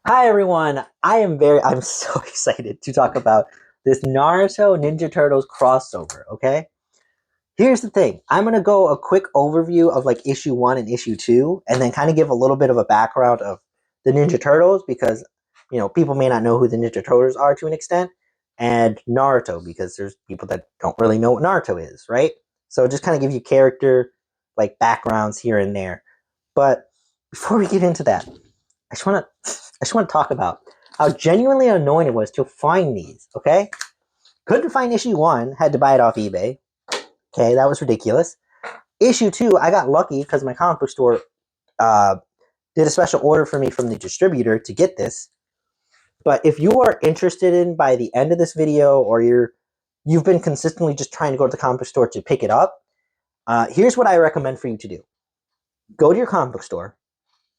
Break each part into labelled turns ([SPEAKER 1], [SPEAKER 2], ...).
[SPEAKER 1] Hi everyone, I'm so excited to talk about this Naruto Ninja Turtles crossover, okay? Here's the thing. I'm going to go a quick overview of like issue 1 and issue 2 and then kind of give a little bit of a background of the Ninja Turtles because people may not know who the Ninja Turtles are to an extent, and Naruto because there's people that don't really know what Naruto is, right? So just kind of give you character like backgrounds here and there. But before we get into that, I just want to talk about how genuinely annoying it was to find these. Okay, couldn't find issue 1, had to buy it off eBay. Okay, that was ridiculous. Issue 2, I got lucky because my comic book store uh, did a special order for me from the distributor to get this. But if you are interested in by the end of this video, or you've been consistently just trying to go to the comic book store to pick it up, here's what I recommend for you to do: go to your comic book store,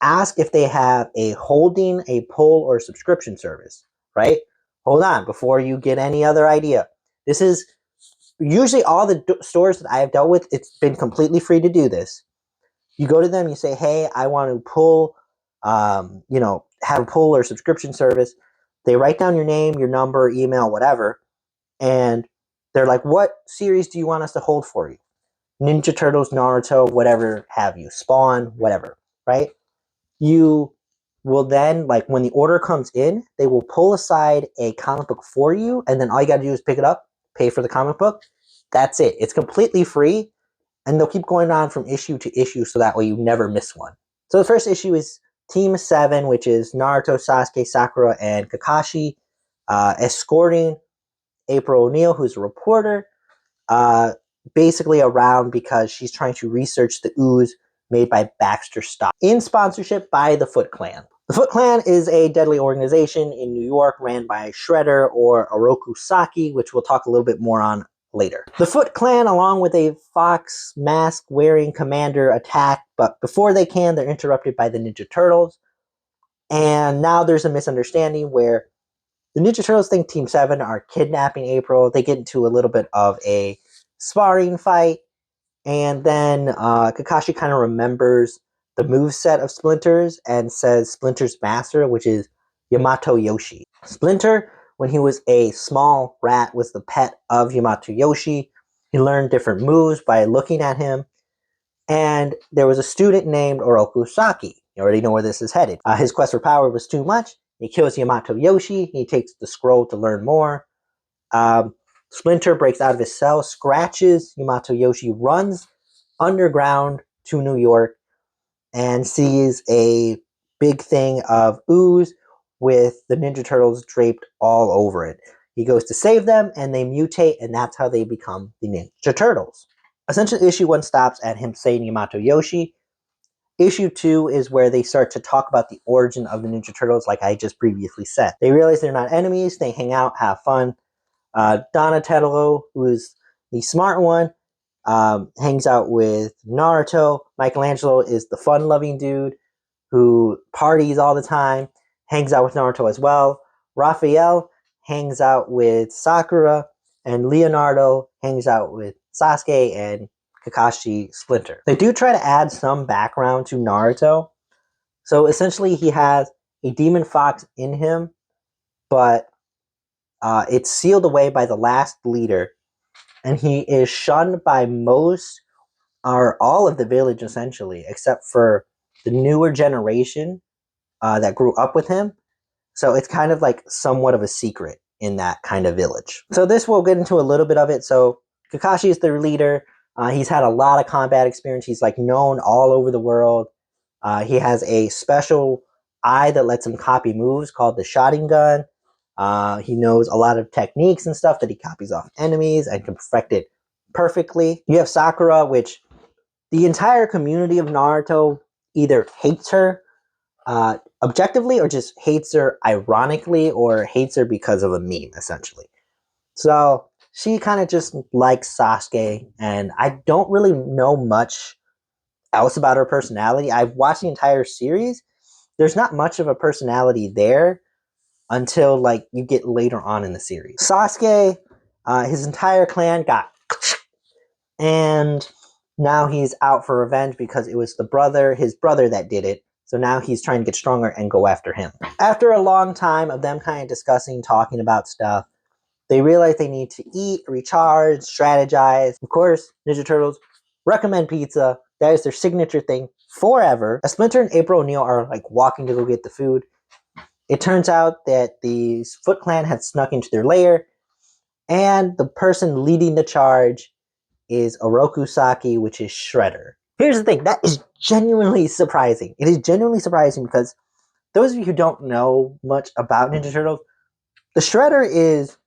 [SPEAKER 1] ask if they have a holding, a pull, or subscription service, right? Hold on before you get any other idea. This is usually all the stores that I have dealt with, it's been completely free to do this. You go to them, you say, hey, I want to pull, have a pull or subscription service. They write down your name, your number, email, whatever, and they're like, what series do you want us to hold for you? Ninja Turtles, Naruto, whatever have you, Spawn, whatever, right? You will then, like, when the order comes in, they will pull aside a comic book for you, and then all you got to do is pick it up, pay for the comic book. That's it. It's completely free, and they'll keep going on from issue to issue, so that way you never miss one. So the first issue is Team 7, which is Naruto, Sasuke, Sakura, and Kakashi, escorting April O'Neil, who's a reporter, uh, basically around because she's trying to research the ooze made by Baxter Stock in sponsorship by the Foot Clan. The Foot Clan is a deadly organization in New York ran by Shredder or Oroku Saki, which we'll talk a little bit more on later. The Foot Clan, along with a fox mask wearing commander, attack, but before they can, they're interrupted by the Ninja Turtles. And now there's a misunderstanding where the Ninja Turtles think Team 7 are kidnapping April. They get into a little bit of a sparring fight, and then Kakashi kind of remembers the moveset of Splinter's and says Splinter's master, which is Yamato Yoshi. Splinter, when he was a small rat, was the pet of Yamato Yoshi. He learned different moves by looking at him. And there was a student named Oroku Saki. You already know where this is headed. His quest for power was too much. He kills Yamato Yoshi. He takes the scroll to learn more. Splinter breaks out of his cell, scratches Yamato Yoshi, runs underground to New York, and sees a big thing of ooze with the Ninja Turtles draped all over it. He goes to save them, and they mutate, and that's how they become the Ninja Turtles. Essentially, issue 1 stops at him saying Yamato Yoshi. Issue 2 is where they start to talk about the origin of the Ninja Turtles, like I just previously said. They realize they're not enemies, they hang out, have fun. Donatello, who is the smart one, hangs out with Naruto. Michelangelo is the fun-loving dude who parties all the time, hangs out with Naruto as well. Raphael hangs out with Sakura, and Leonardo hangs out with Sasuke and Kakashi Splinter. They do try to add some background to Naruto. So essentially he has a demon fox in him, but it's sealed away by the last leader, and he is shunned by most or all of the village essentially, except for the newer generation that grew up with him. So it's kind of like somewhat of a secret in that kind of village. So this we'll get into a little bit of it. So Kakashi is the leader. He's had a lot of combat experience. He's like known all over the world. He has a special eye that lets him copy moves called the Sharingan. He knows a lot of techniques and stuff that he copies off enemies and can perfect it perfectly. You have Sakura, which the entire community of Naruto either hates her objectively or just hates her ironically or hates her because of a meme, essentially. So she kind of just likes Sasuke, and I don't really know much else about her personality. I've watched the entire series. There's not much of a personality there until like you get later on in the series. Sasuke, his entire clan got and now he's out for revenge because it was his brother that did it. So now he's trying to get stronger and go after him. After a long time of them kind of discussing, talking about stuff, they realize they need to eat, recharge, strategize. Of course, Ninja Turtles recommend pizza. That is their signature thing forever. A Splinter and April O'Neil are like walking to go get the food. It turns out that the Foot Clan had snuck into their lair, and the person leading the charge is Oroku Saki, which is Shredder. Here's the thing, that is genuinely surprising. It is genuinely surprising because those of you who don't know much about Ninja Turtles, the Shredder is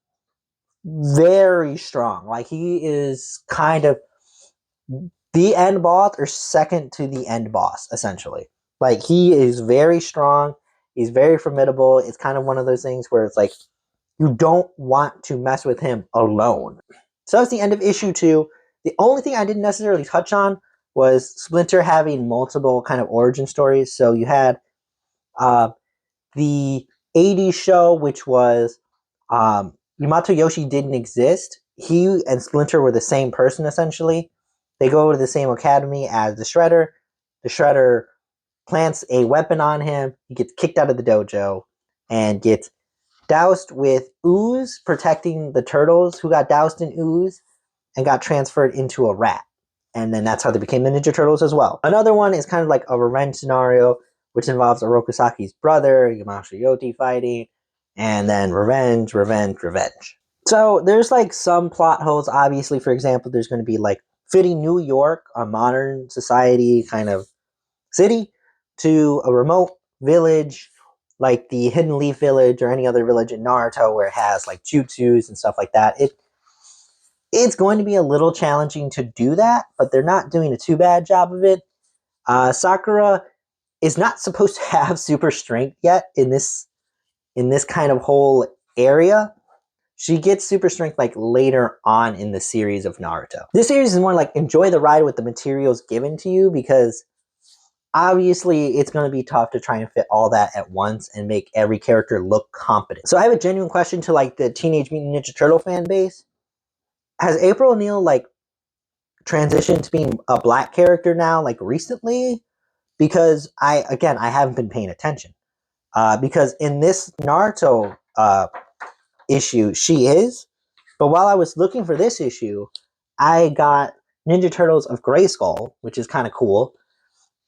[SPEAKER 1] very strong. Like, he is kind of the end boss or second to the end boss, essentially. Like, he is very strong. He's very formidable. It's kind of one of those things where it's like, you don't want to mess with him alone. So that's the end of issue 2. The only thing I didn't necessarily touch on was Splinter having multiple kind of origin stories. So you had the 80s show, which was Yamato Yoshi didn't exist. He and Splinter were the same person, essentially. They go to the same academy as the Shredder. The Shredder plants a weapon on him. He gets kicked out of the dojo and gets doused with ooze, protecting the turtles who got doused in ooze and got transferred into a rat. And then that's how they became the Ninja Turtles as well. Another one is kind of like a revenge scenario, which involves Oroku Saki's brother, Yamashita Yoti, fighting, and then revenge. So there's like some plot holes. Obviously, for example, there's going to be like fitting New York, a modern society kind of city, to a remote village like the Hidden Leaf Village or any other village in Naruto where it has like jutsus and stuff like that. It's going to be a little challenging to do that, but they're not doing a too bad job of it. Sakura is not supposed to have super strength yet in this kind of whole area. She gets super strength like later on in the series of Naruto. This series is more like enjoy the ride with the materials given to you, because obviously it's going to be tough to try and fit all that at once and make every character look competent. So I have a genuine question to like the Teenage Mutant Ninja Turtle fan base. Has April O'Neil like transitioned to being a black character now, like recently? Because I haven't been paying attention. Because in this Naruto issue, she is. But while I was looking for this issue, I got Ninja Turtles of Grayskull, which is kind of cool.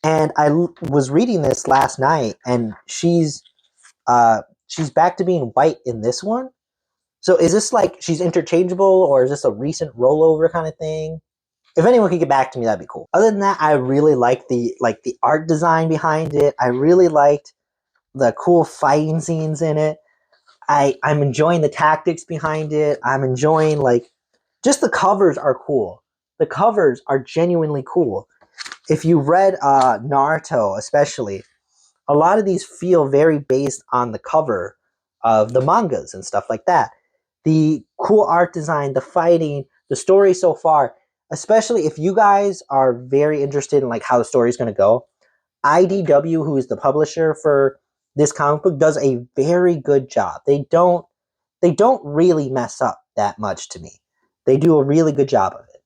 [SPEAKER 1] And I was reading this last night, and she's back to being white in this one. So is this like she's interchangeable, or is this a recent rollover kind of thing? If anyone could get back to me, that'd be cool. Other than that, I really like the art design behind it. I really liked the cool fighting scenes in it. I'm enjoying the tactics behind it. I'm enjoying like just the covers are cool. The covers are genuinely cool. If you read Naruto, especially, a lot of these feel very based on the cover of the mangas and stuff like that. The cool art design, the fighting, the story so far, especially if you guys are very interested in like how the story is going to go, IDW, who is the publisher for this comic book, does a very good job. They don't really mess up that much to me. They do a really good job of it.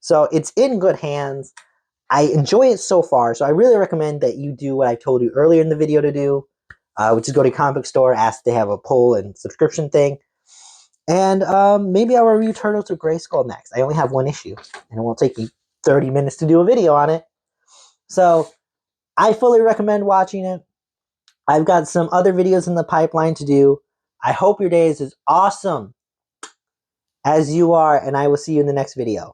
[SPEAKER 1] So it's in good hands. I enjoy it so far, so I really recommend that you do what I told you earlier in the video to do, which is go to a comic book store, ask to have a poll and subscription thing, and maybe I'll review Turtles of Grayskull next. I only have one issue, and it won't take me 30 minutes to do a video on it. So I fully recommend watching it. I've got some other videos in the pipeline to do. I hope your day is as awesome as you are, and I will see you in the next video.